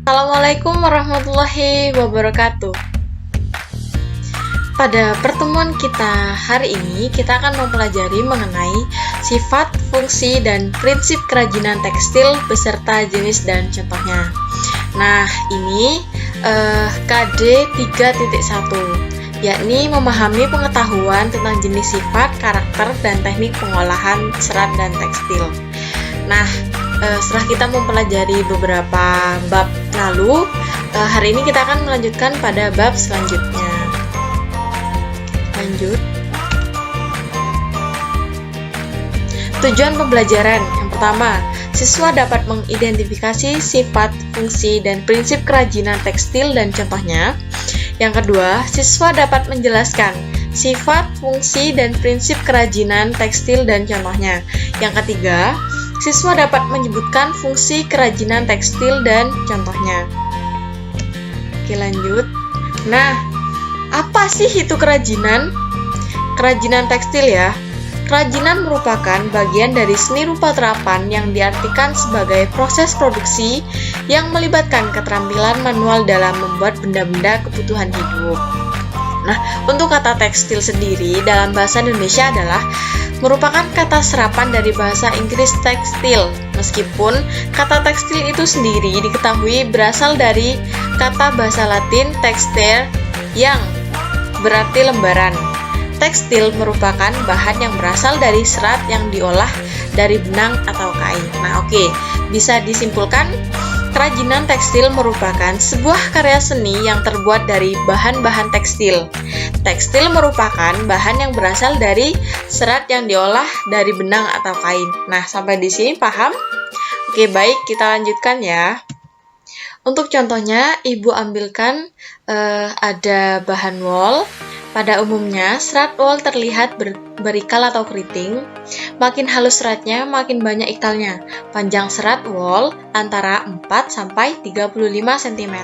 Assalamualaikum warahmatullahi wabarakatuh. Pada pertemuan kita hari ini, kita akan mempelajari mengenai sifat, fungsi, dan prinsip kerajinan tekstil beserta jenis dan contohnya. Nah, ini KD 3.1, yakni memahami pengetahuan tentang jenis sifat, karakter, dan teknik pengolahan serat dan tekstil. Nah, setelah kita mempelajari beberapa bab lalu, hari ini kita akan melanjutkan pada bab selanjutnya. Lanjut. Tujuan pembelajaran yang pertama, siswa dapat mengidentifikasi sifat, fungsi, dan prinsip kerajinan tekstil dan contohnya. Yang kedua, siswa dapat menjelaskan sifat, fungsi, dan prinsip kerajinan tekstil dan contohnya. Yang ketiga, siswa dapat menyebutkan fungsi kerajinan tekstil dan contohnya. Oke, lanjut. Nah, apa sih itu kerajinan? Kerajinan tekstil ya. Kerajinan merupakan bagian dari seni rupa terapan yang diartikan sebagai proses produksi yang melibatkan keterampilan manual dalam membuat benda-benda kebutuhan hidup. Nah, untuk kata tekstil sendiri dalam bahasa Indonesia adalah merupakan kata serapan dari bahasa Inggris tekstil. Meskipun kata tekstil itu sendiri diketahui berasal dari kata bahasa Latin textere yang berarti lembaran. Tekstil merupakan bahan yang berasal dari serat yang diolah dari benang atau kain. Nah, oke, bisa disimpulkan kerajinan tekstil merupakan sebuah karya seni yang terbuat dari bahan-bahan tekstil. Tekstil merupakan bahan yang berasal dari serat yang diolah dari benang atau kain. Nah, sampai di sini paham? Oke, baik, kita lanjutkan ya. Untuk contohnya, Ibu ambilkan ada bahan wol. Pada umumnya, serat wol terlihat berikal atau keriting. Makin halus seratnya, makin banyak ikalnya. Panjang serat wol antara 4-35 cm.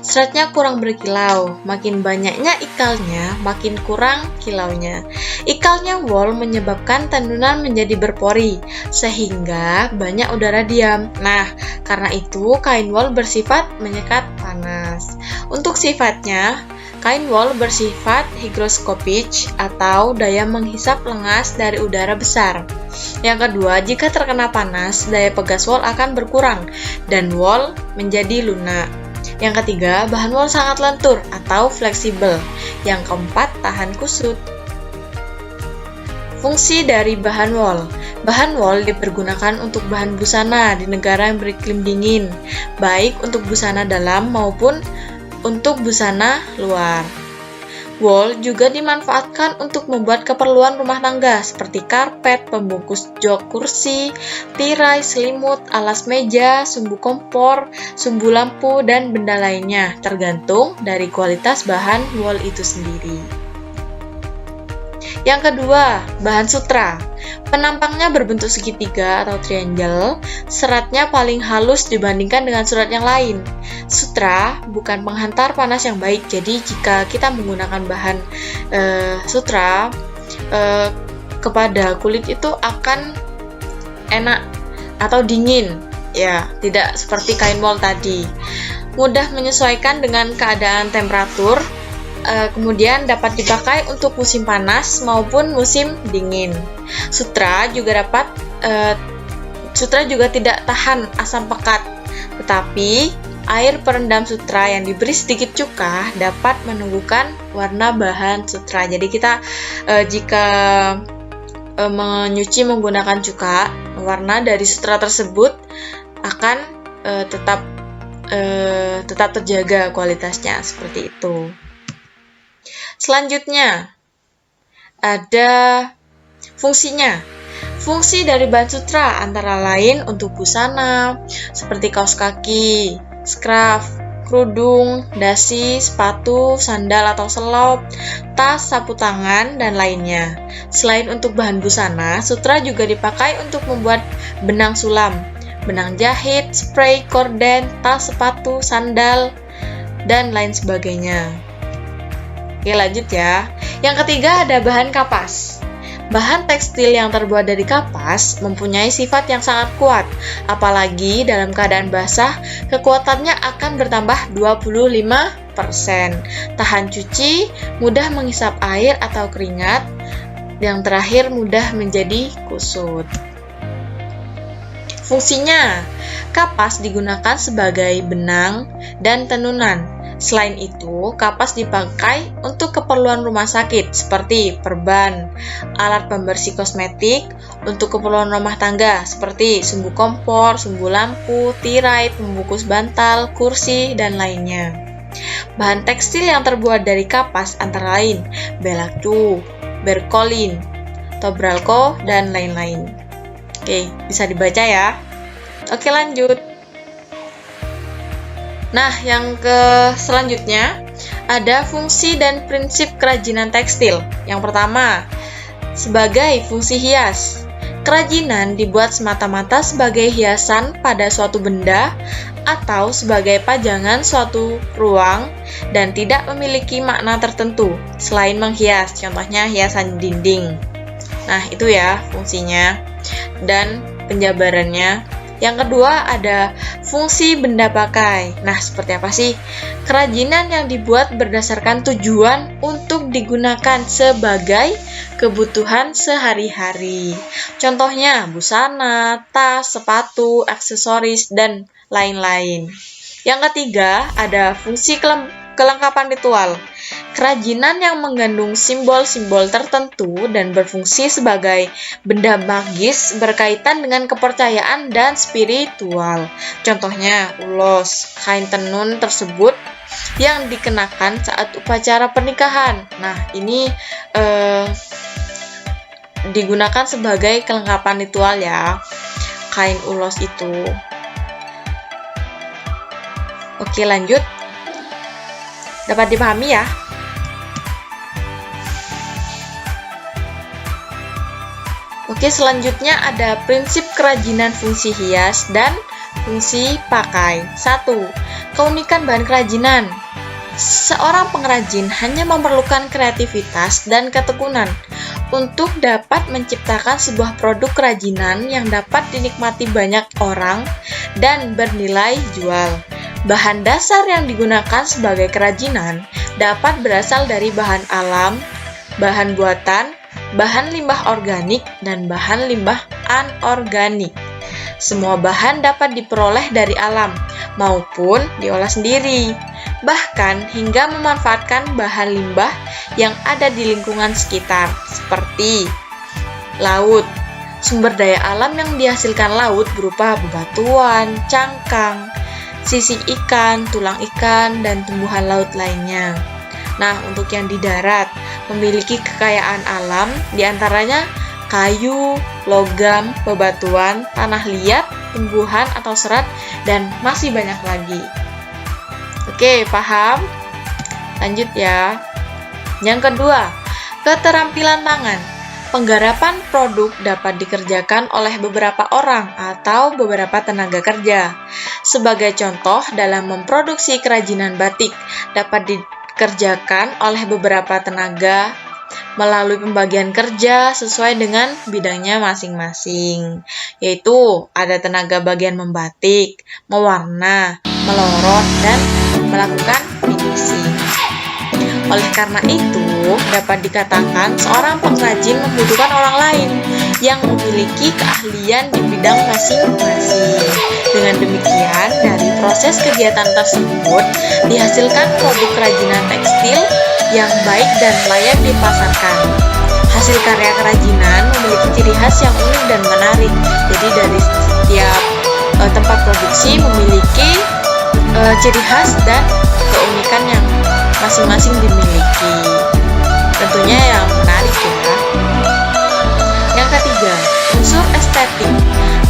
Seratnya kurang berkilau. Makin banyaknya ikalnya, makin kurang kilaunya. Ikalnya wol menyebabkan tendunan menjadi berpori, sehingga banyak udara diam. Nah, karena itu kain wol bersifat menyekat panas. Untuk sifatnya, kain wol bersifat higroskopik atau daya menghisap lengas dari udara besar. Yang kedua, jika terkena panas, daya pegas wol akan berkurang dan wol menjadi lunak. Yang ketiga, bahan wol sangat lentur atau fleksibel. Yang keempat, tahan kusut. Fungsi dari bahan wol. Bahan wol dipergunakan untuk bahan busana di negara yang beriklim dingin, baik untuk busana dalam maupun untuk busana luar. Wol juga dimanfaatkan untuk membuat keperluan rumah tangga seperti karpet, pembungkus jok kursi, tirai, selimut, alas meja, sumbu kompor, sumbu lampu, dan benda lainnya, tergantung dari kualitas bahan wol itu sendiri. Yang kedua, bahan sutra. Penampangnya berbentuk segitiga atau triangle, seratnya paling halus dibandingkan dengan surat yang lain. Sutra bukan penghantar panas yang baik, jadi jika kita menggunakan bahan sutra kepada kulit itu akan enak atau dingin, ya, tidak seperti kain wol tadi. Mudah menyesuaikan dengan keadaan temperatur. Kemudian dapat dipakai untuk musim panas maupun musim dingin. Sutra juga tidak tahan asam pekat, tetapi air perendam sutra yang diberi sedikit cuka dapat menumbuhkan warna bahan sutra. Jadi kita jika menyuci menggunakan cuka, warna dari sutra tersebut akan tetap terjaga kualitasnya seperti itu. Selanjutnya, ada fungsinya. Fungsi dari bahan sutra antara lain untuk busana, seperti kaos kaki, scarf, kerudung, dasi, sepatu, sandal atau selop, tas, sapu tangan, dan lainnya. Selain untuk bahan busana, sutra juga dipakai untuk membuat benang sulam, benang jahit, spray, korden, tas, sepatu, sandal, dan lain sebagainya. Oke, lanjut ya. Yang ketiga ada bahan kapas. Bahan tekstil yang terbuat dari kapas mempunyai sifat yang sangat kuat, apalagi dalam keadaan basah, kekuatannya akan bertambah 25%. Tahan cuci, mudah menghisap air atau keringat, yang terakhir mudah menjadi kusut. Fungsinya, kapas digunakan sebagai benang dan tenunan. Selain itu, kapas dipakai untuk keperluan rumah sakit seperti perban, alat pembersih kosmetik, untuk keperluan rumah tangga seperti sumbu kompor, sumbu lampu, tirai, pembungkus bantal, kursi, dan lainnya. Bahan tekstil yang terbuat dari kapas antara lain Belacu, Berkolin, Tobralco, dan lain-lain. Oke, bisa dibaca ya. Oke, lanjut. Nah, yang selanjutnya ada fungsi dan prinsip kerajinan tekstil. Yang pertama, sebagai fungsi hias. Kerajinan dibuat semata-mata sebagai hiasan pada suatu benda atau sebagai pajangan suatu ruang dan tidak memiliki makna tertentu selain menghias, contohnya hiasan dinding. Nah, itu ya fungsinya dan penjabarannya. Yang kedua ada fungsi benda pakai. Nah, seperti apa sih? Kerajinan yang dibuat berdasarkan tujuan untuk digunakan sebagai kebutuhan sehari-hari. Contohnya busana, tas, sepatu, aksesoris, dan lain-lain. Yang ketiga ada fungsi kelengkapan ritual. Kerajinan yang mengandung simbol-simbol tertentu dan berfungsi sebagai benda magis berkaitan dengan kepercayaan dan spiritual. Contohnya ulos, kain tenun tersebut yang dikenakan saat upacara pernikahan. Nah, ini digunakan sebagai kelengkapan ritual ya, kain ulos itu. Oke, lanjut. Dapat dipahami ya? Oke, selanjutnya ada prinsip kerajinan fungsi hias dan fungsi pakai. 1. Keunikan bahan kerajinan. Seorang pengrajin hanya memerlukan kreativitas dan ketekunan untuk dapat menciptakan sebuah produk kerajinan yang dapat dinikmati banyak orang dan bernilai jual. Bahan dasar yang digunakan sebagai kerajinan dapat berasal dari bahan alam, bahan buatan, bahan limbah organik, dan bahan limbah anorganik. Semua bahan dapat diperoleh dari alam maupun diolah sendiri, bahkan hingga memanfaatkan bahan limbah yang ada di lingkungan sekitar, seperti laut. Sumber daya alam yang dihasilkan laut berupa bebatuan, cangkang, sisik ikan, tulang ikan, dan tumbuhan laut lainnya. Nah, untuk yang di darat, memiliki kekayaan alam, diantaranya kayu, logam, bebatuan, tanah liat, tumbuhan atau serat, dan masih banyak lagi. Oke, paham? Lanjut ya. Yang kedua, keterampilan tangan. Penggarapan produk dapat dikerjakan oleh beberapa orang atau beberapa tenaga kerja. Sebagai contoh, dalam memproduksi kerajinan batik dapat dikerjakan oleh beberapa tenaga melalui pembagian kerja sesuai dengan bidangnya masing-masing, yaitu ada tenaga bagian membatik, mewarna, melorot, dan melakukan finishing. Oleh karena itu, dapat dikatakan seorang pengrajin membutuhkan orang lain yang memiliki keahlian di bidang masing-masing. Dengan demikian, dari proses kegiatan tersebut dihasilkan produk kerajinan tekstil yang baik dan layak dipasarkan. Hasil karya kerajinan memiliki ciri khas yang unik dan menarik. Jadi dari setiap tempat produksi memiliki ciri khas dan keunikan yang masing-masing dimiliki. Tentunya yang menarik ya. Yang ketiga, unsur estetik.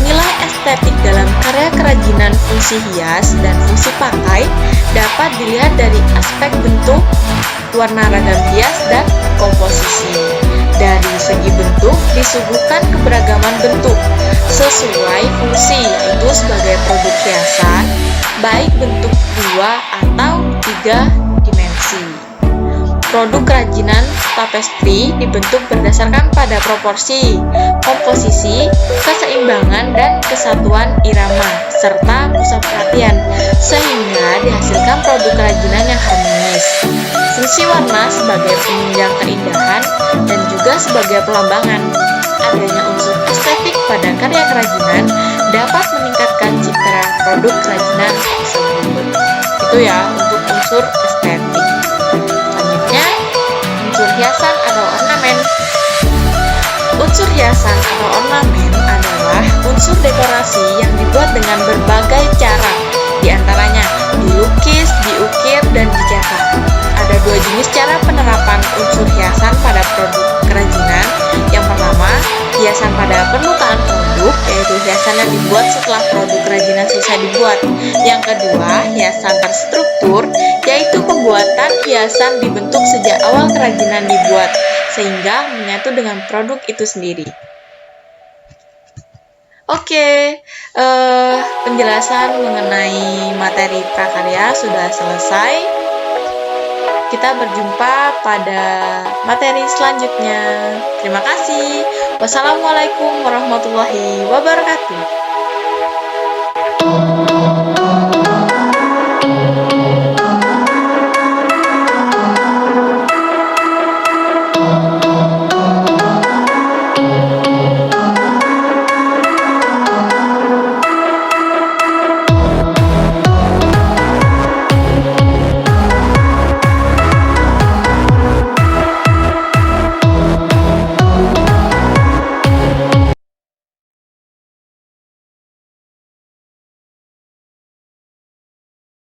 Nilai estetik dalam karya kerajinan fungsi hias dan fungsi pakai dapat dilihat dari aspek bentuk, warna ragam hias, dan komposisi. Dari segi bentuk, disuguhkan keberagaman bentuk sesuai fungsi, yaitu sebagai produk hiasan, baik bentuk 2 atau 3 dimensi. Produk kerajinan tapestri dibentuk berdasarkan pada proporsi, komposisi, keseimbangan, dan kesatuan irama, serta pusat perhatian, sehingga dihasilkan produk kerajinan yang harmonis. Fungsi warna sebagai penunjang keindahan dan juga sebagai pelambangan. Adanya unsur estetik pada karya kerajinan dapat meningkatkan citra produk kerajinan tersebut. Itu ya untuk unsur estetik. Selanjutnya, unsur hiasan atau ornamen. Unsur hiasan atau ornamen adalah unsur dekorasi yang dibuat dengan berbagai cara, diantaranya dilukis, diukir, dan dicetak. Ada dua jenis cara penerapan unsur hiasan pada produk kerajinan. Yang pertama, hiasan pada permukaan produk, yaitu hiasan yang dibuat setelah produk kerajinan selesai dibuat. Yang kedua, hiasan terstruktur, yaitu pembuatan hiasan dibentuk sejak awal kerajinan dibuat, sehingga menyatu dengan produk itu sendiri. Oke, penjelasan mengenai materi prakarya sudah selesai. Kita berjumpa pada materi selanjutnya. Terima kasih. Wassalamualaikum warahmatullahi wabarakatuh.